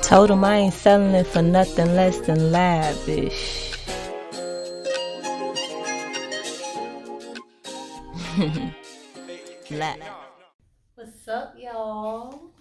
Told him I ain't selling it for nothing less than lavish. What's up, y'all?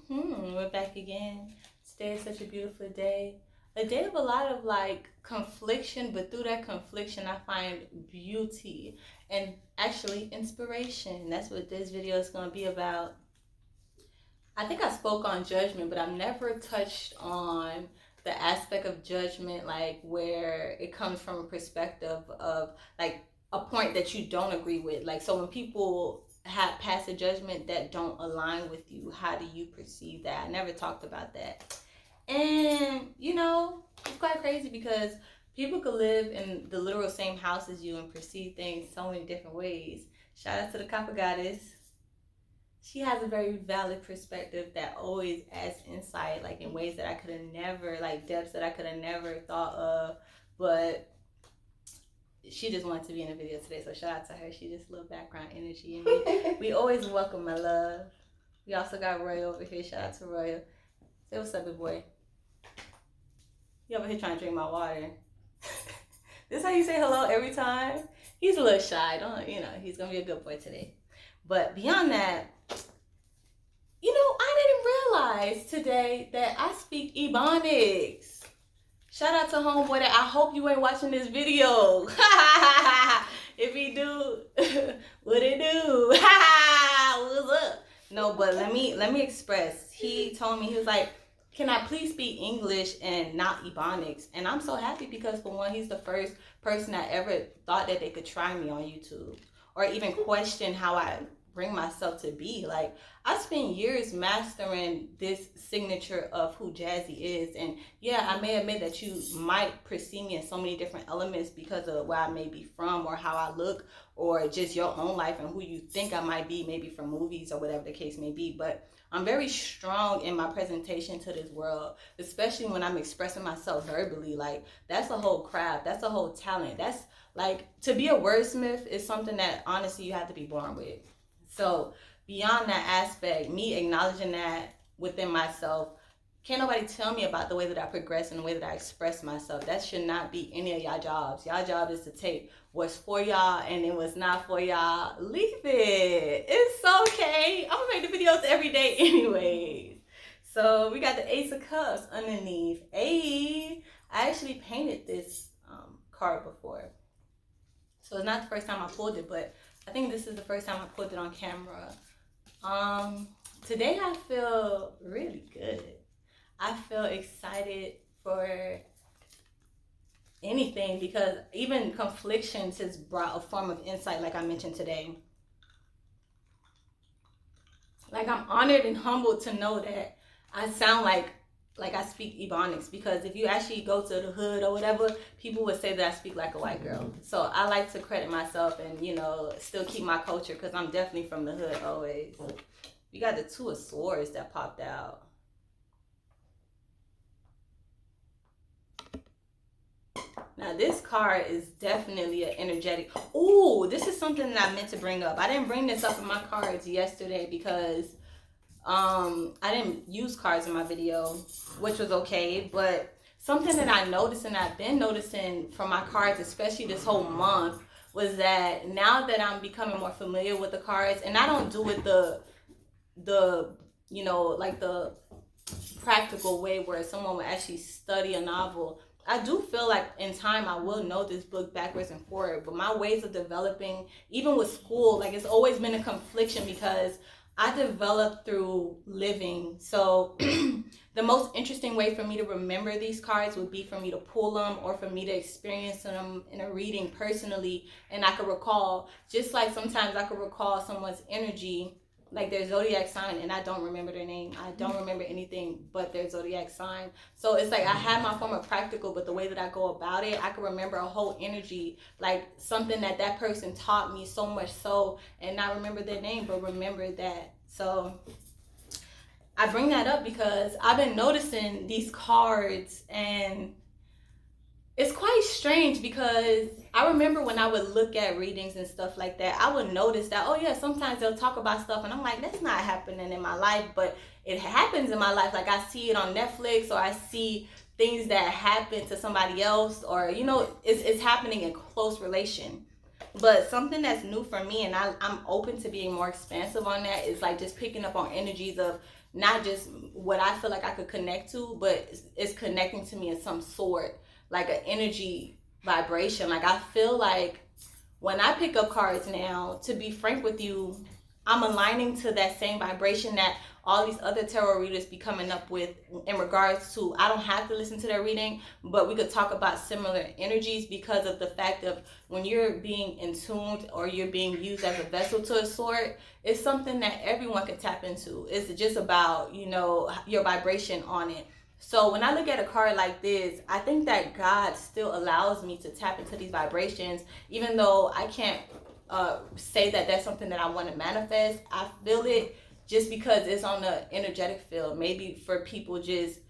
We're back again. Today is such a beautiful day. A day of a lot of confliction, but through that confliction, I find beauty and actually inspiration. That's what this video is going to be about. I think I spoke on judgment, but I've never touched on the aspect of judgment, like where it comes from a perspective of like a point that you don't agree with. Like, so when people have pass a judgment that don't align with you, how do you perceive that? I never talked about that. And it's quite crazy because people could live in the literal same house as you and perceive things so many different ways. Shout out to the Copper Goddess. She has a very valid perspective that always adds insight, like in ways that I could have never, like depths that I could have never thought of. But she just wanted to be in the video today, so shout out to her. She just a little background energy. And we always welcome my love. We also got Roy over here. Shout out to Roy. Say what's up, big boy. He over here trying to drink my water. This is how you say hello every time? He's a little shy. He's going to be a good boy today. But beyond that, I didn't realize today that I speak Ebonics. Shout out to homeboy that I hope you ain't watching this video. If he do, what it do? What's up? No, but let me express. He told me, he was like, can I please speak English and not Ebonics? And I'm so happy because, for one, he's the first person that ever thought that they could try me on YouTube or even question how I bring myself to be. Like, I spent years mastering this signature of who Jazzy is. And yeah, I may admit that you might perceive me in so many different elements because of where I may be from or how I look or just your own life and who you think I might be, maybe from movies or whatever the case may be. But I'm very strong in my presentation to this world, especially when I'm expressing myself verbally. Like, that's a whole craft. That's a whole talent. That's like, to be a wordsmith is something that honestly you have to be born with. So beyond that aspect, me acknowledging that within myself, can't nobody tell me about the way that I progress and the way that I express myself. That should not be any of y'all jobs. Y'all job is to take what's for y'all, and then what's not for y'all, leave it. It's okay. I'm gonna make the videos every day anyways. So we got the Ace of Cups underneath. I actually painted this card before. So it's not the first time I pulled it, but I think this is the first time I pulled it on camera. Today I feel really good. I feel excited for anything because even conflictions has brought a form of insight, like I mentioned today. Like, I'm honored and humbled to know that I sound like I speak Ebonics, because if you actually go to the hood or whatever, people would say that I speak like a white girl. So I like to credit myself and, still keep my culture, because I'm definitely from the hood always. We got the Two of Swords that popped out. Now, this card is definitely an energetic. Ooh, this is something that I meant to bring up. I didn't bring this up in my cards yesterday because I didn't use cards in my video, which was okay. But something that I noticed, and I've been noticing from my cards, especially this whole month, was that now that I'm becoming more familiar with the cards, and I don't do it the practical way where someone would actually study a novel. I do feel like in time I will know this book backwards and forward, but my ways of developing, even with school, like, it's always been a confliction because I developed through living. So the most interesting way for me to remember these cards would be for me to pull them or for me to experience them in a reading personally, and I could recall, just like sometimes I could recall someone's energy, like their zodiac sign, and I don't remember their name. I don't remember anything but their zodiac sign. So it's like I had my form of practical, but the way that I go about it, I can remember a whole energy, like something that person taught me so much so, and not remember their name, but remember that. So I bring that up because I've been noticing these cards, and it's quite strange because I remember when I would look at readings and stuff like that, I would notice that, oh yeah, sometimes they'll talk about stuff and I'm like, that's not happening in my life, but it happens in my life. Like I see it on Netflix or I see things that happen to somebody else, or it's happening in close relation. But something that's new for me, and I'm open to being more expansive on that, is like just picking up on energies of not just what I feel like I could connect to, but it's connecting to me in some sort, like an energy vibration. Like I feel like when I pick up cards now, to be frank with you, I'm aligning to that same vibration that all these other tarot readers be coming up with in regards to, I don't have to listen to their reading, but we could talk about similar energies because of the fact of when you're being in tuned or you're being used as a vessel to a sort, it's something that everyone can tap into. It's just about, your vibration on it. So when I look at a card like this, I think that God still allows me to tap into these vibrations, even though I can't say that that's something that I want to manifest. I feel it just because it's on the energetic field. Maybe for people just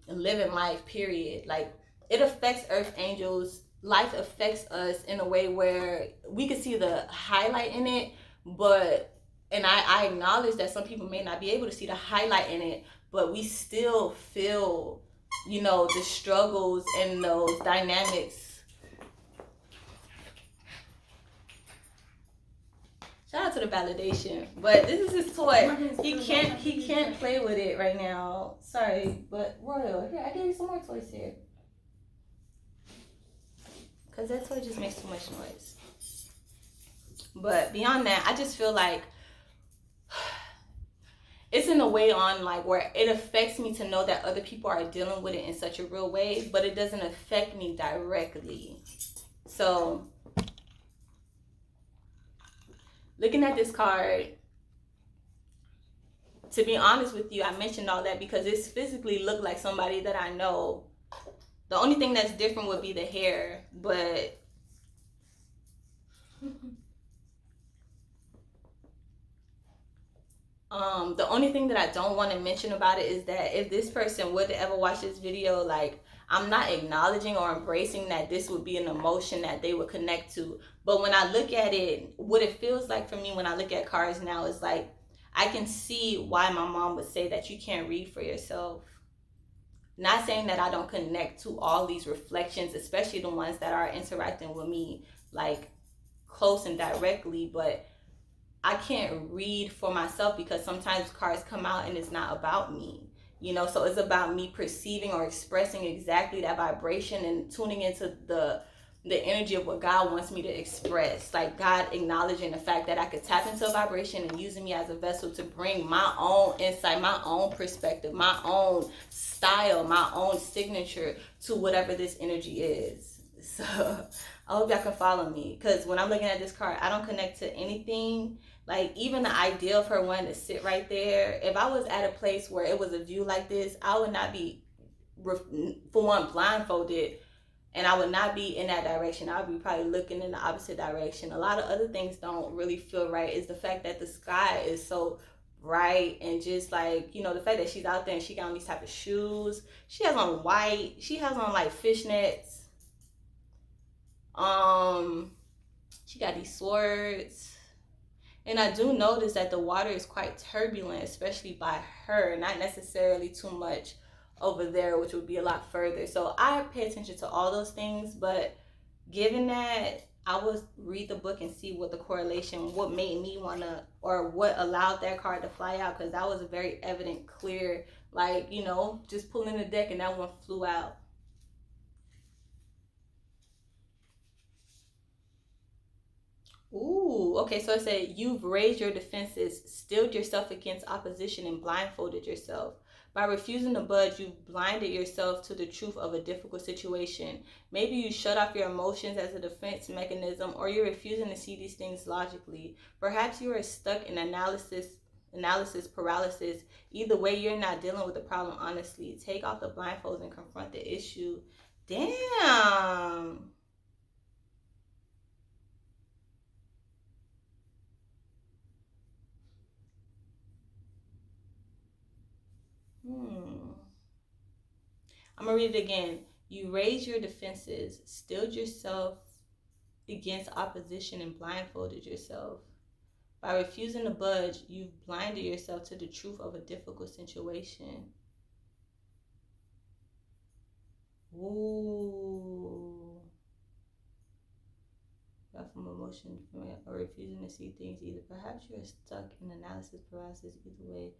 living life, period. Like it affects Earth angels. Life affects us in a way where we can see the highlight in it, but and I acknowledge that some people may not be able to see the highlight in it, but we still feel, the struggles and those dynamics. Shout out to the validation, but this is his toy. He can't play with it right now. Sorry, but Royal, here I gave you some more toys here, cause that toy just makes too much noise. But beyond that, I just feel like it's in a way on like where it affects me to know that other people are dealing with it in such a real way, but it doesn't affect me directly. So looking at this card, to be honest with you, I mentioned all that because it's physically looked like somebody that I know. The only thing that's different would be the hair, but the only thing that I don't want to mention about it is that if this person would ever watch this video, like I'm not acknowledging or embracing that this would be an emotion that they would connect to. But when I look at it, what it feels like for me when I look at cards now is like I can see why my mom would say that you can't read for yourself. Not saying that I don't connect to all these reflections, especially the ones that are interacting with me like close and directly, but I can't read for myself because sometimes cards come out and it's not about me. So it's about me perceiving or expressing exactly that vibration and tuning into the energy of what God wants me to express. Like God acknowledging the fact that I could tap into a vibration and using me as a vessel to bring my own insight, my own perspective, my own style, my own signature to whatever this energy is. So I hope y'all can follow me, because when I'm looking at this card, I don't connect to anything. Like even the idea of her wanting to sit right there, if I was at a place where it was a view like this, I would not be, for one, blindfolded, and I would not be in that direction. I would be probably looking in the opposite direction. A lot of other things don't really feel right. Is the fact that the sky is so bright, and just like, the fact that she's out there and she got on these type of shoes. She has on white. She has on like fishnets. She got these swords. And I do notice that the water is quite turbulent, especially by her, not necessarily too much over there, which would be a lot further. So I pay attention to all those things, but given that, I would read the book and see what the correlation, what made me want to, or what allowed that card to fly out, because that was a very evident, clear, like, just pulling the deck and that one flew out. Ooh, okay, so it said you've raised your defenses, steeled yourself against opposition, and blindfolded yourself. By refusing to budge, you've blinded yourself to the truth of a difficult situation. Maybe you shut off your emotions as a defense mechanism, or you're refusing to see these things logically. Perhaps you are stuck in analysis paralysis. Either way, you're not dealing with the problem honestly. Take off the blindfolds and confront the issue. Damn. I'm gonna read it again. You raised your defenses, stilled yourself against opposition, and blindfolded yourself. By refusing to budge, you've blinded yourself to the truth of a difficult situation. Ooh. From emotion or refusing to see things either. Perhaps you're stuck in analysis paralysis, either way.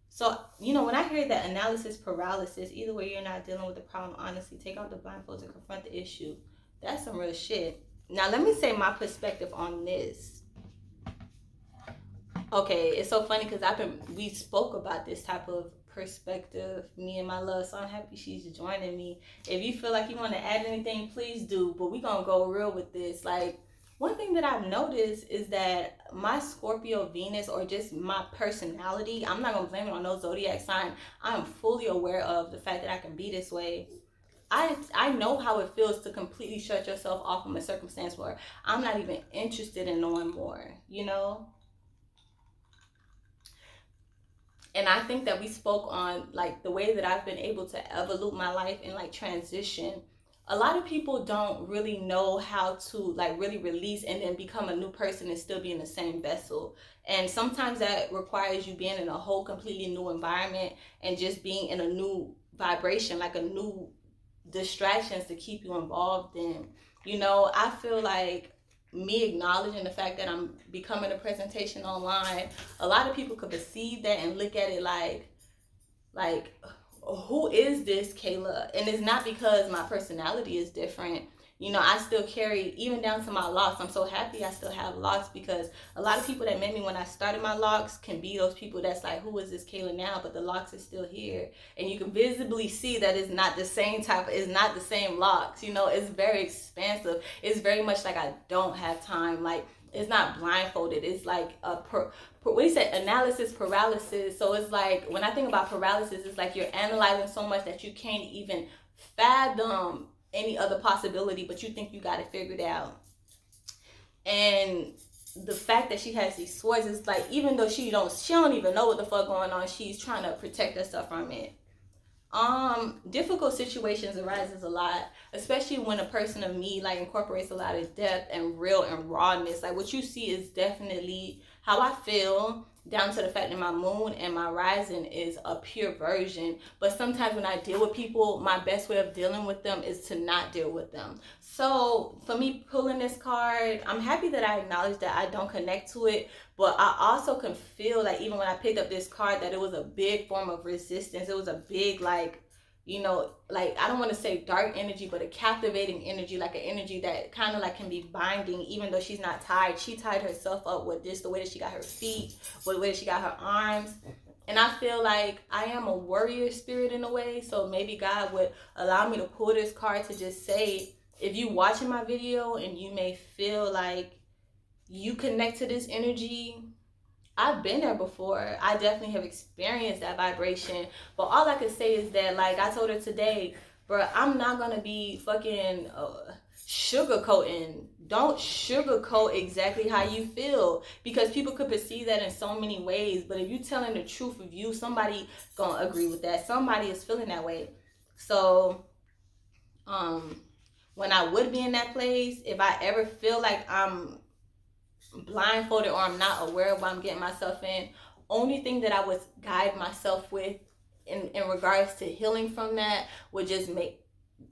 So, when I hear that analysis paralysis, either way you're not dealing with the problem honestly, take out the blindfold to confront the issue. That's some real shit. Now, let me say my perspective on this. Okay, it's so funny because we spoke about this type of perspective, me and my love, so I'm happy she's joining me. If you feel like you want to add anything, please do, but we're going to go real with this. Like, one thing that I've noticed is that my Scorpio Venus, or just my personality, I'm not going to blame it on no zodiac sign. I'm fully aware of the fact that I can be this way. I know how it feels to completely shut yourself off from a circumstance where I'm not even interested in knowing more, And I think that we spoke on like the way that I've been able to evolve my life and like transition. A lot of people don't really know how to like really release and then become a new person and still be in the same vessel. And sometimes that requires you being in a whole completely new environment and just being in a new vibration, like a new distractions to keep you involved in. I feel like me acknowledging the fact that I'm becoming a presentation online, a lot of people could perceive that and look at it like who is this Kayla? And it's not because my personality is different. I still carry, even down to my locks. I'm so happy I still have locks, because a lot of people that met me when I started my locks can be those people that's like, who is this Kayla now? But the locks is still here. And you can visibly see that it's not the same it's not the same locks. It's very expansive. It's very much like I don't have time. Like, it's not blindfolded. It's like what do you say? Analysis paralysis. So it's like, when I think about paralysis, it's like you're analyzing so much that you can't even fathom any other possibility, but you think you got it figured out. And the fact that she has these swords is like, even though she don't even know what the fuck going on, she's trying to protect herself from it. Difficult situations arises a lot, especially when a person of me like incorporates a lot of depth and real and rawness. Like, what you see is definitely how I feel, down to the fact that my moon and my rising is a pure version. But sometimes when I deal with people, my best way of dealing with them is to not deal with them. So for me pulling this card, I'm happy that I acknowledge that I don't connect to it, but I also can feel like, even when I picked up this card, that it was a big form of resistance. It was a big, like, like, I don't want to say dark energy, but a captivating energy, like an energy that kind of like can be binding, even though she's not tied. She tied herself up with this, the way that she got her feet, with the way that she got her arms. And I feel like I am a warrior spirit in a way. So maybe God would allow me to pull this card to just say, if you watching my video and you may feel like you connect to this energy, I've been there before. I definitely have experienced that vibration. But all I can say is that, like I told her today, bro, I'm not going to be fucking sugarcoating. Don't sugarcoat exactly how you feel, because people could perceive that in so many ways. But if you're telling the truth of you, somebody going to agree with that. Somebody is feeling that way. So, when I would be in that place, if I ever feel like I'm blindfolded or I'm not aware of what I'm getting myself in, only thing that I would guide myself with in regards to healing from that would just make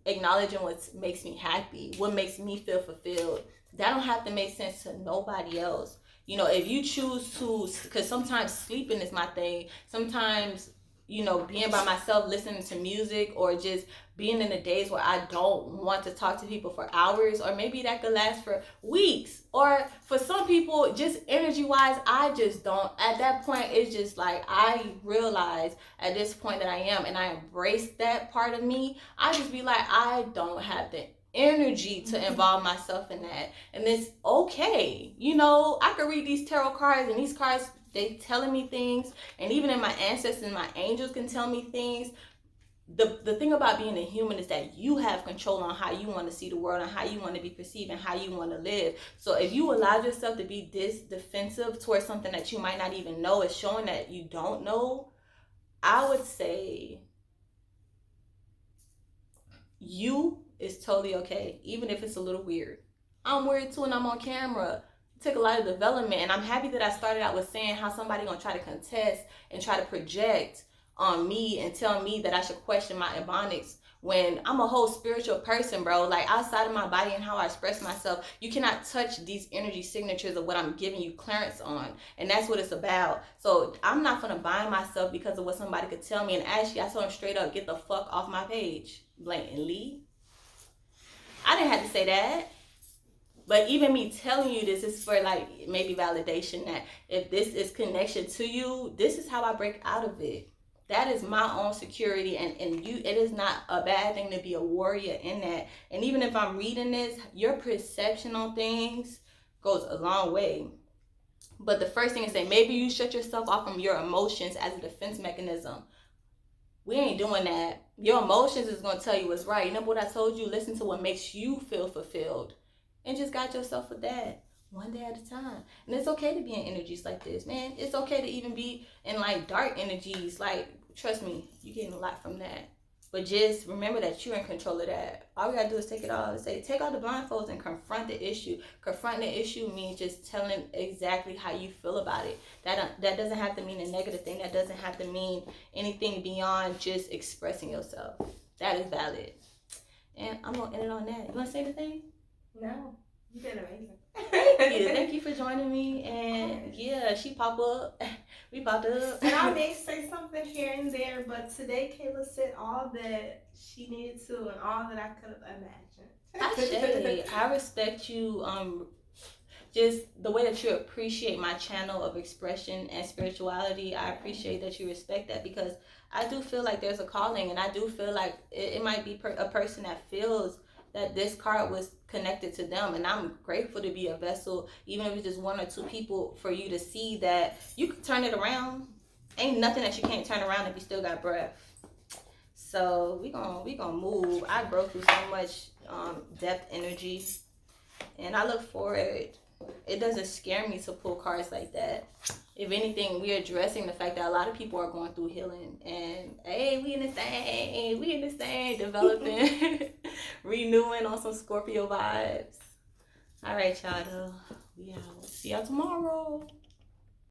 acknowledging what makes me happy, what makes me feel fulfilled. That don't have to make sense to nobody else. If you choose to, because sometimes sleeping is my thing. Sometimes, being by myself, listening to music, or just being in the days where I don't want to talk to people for hours, or maybe that could last for weeks. Or for some people, just energy wise, I just don't. At that point, it's just like, I realize at this point that I am, and I embrace that part of me. I just be like, I don't have the energy to involve myself in that. And it's okay. I could read these tarot cards, and these cards, they telling me things, and even in my ancestors and my angels can tell me things. The thing about being a human is that you have control on how you want to see the world and how you want to be perceived and how you want to live. So if you allow yourself to be this defensive towards something that you might not even know, is showing that you don't know, I would say you is totally okay, even if it's a little weird. I'm weird too, and I'm on camera. It took a lot of development, and I'm happy that I started out with saying how somebody gonna try to contest and try to project on me and tell me that I should question my ebonics when I'm a whole spiritual person, bro. Like, outside of my body and how I express myself, you cannot touch these energy signatures of what I'm giving you clearance on. And that's what it's about. So I'm not gonna bind myself because of what somebody could tell me. And actually, I told him straight up, get the fuck off my page. Blatantly. I didn't have to say that. But even me telling you this is for, like, maybe validation that if this is connection to you, this is how I break out of it. That is my own security, and you, it is not a bad thing to be a warrior in that. And even if I'm reading this, your perception on things goes a long way. But the first thing is say, maybe you shut yourself off from your emotions as a defense mechanism. We ain't doing that. Your emotions is going to tell you what's right. Remember what I told you? Listen to what makes you feel fulfilled. And just guide yourself with that. One day at a time. And it's okay to be in energies like this, man. It's okay to even be in, like, dark energies. Like, trust me, you're getting a lot from that. But just remember that you're in control of that. All we got to do is take it all and say, take all the blindfolds and confront the issue. Confront the issue means just telling exactly how you feel about it. That doesn't have to mean a negative thing. That doesn't have to mean anything beyond just expressing yourself. That is valid. And I'm going to end it on that. You want to say anything? No. You did amazing. Thank you. Thank you for joining me. And yeah, she popped up. We popped up. And I may say something here and there, but today Kayla said all that she needed to and all that I could have imagined. I respect you. Just the way that you appreciate my channel of expression and spirituality. I appreciate that you respect that, because I do feel like there's a calling, and I do feel like it might be a person that feels that this card was connected to them, and I'm grateful to be a vessel, even if it's just one or two people, for you to see that you can turn it around. Ain't nothing that you can't turn around if you still got breath. So we gonna move. I grow through so much depth energy, and I look forward. It doesn't scare me to pull cards like that. If anything, we're addressing the fact that a lot of people are going through healing, and hey, we in the same, developing, renewing on some Scorpio vibes. All right, y'all. We out. See y'all tomorrow.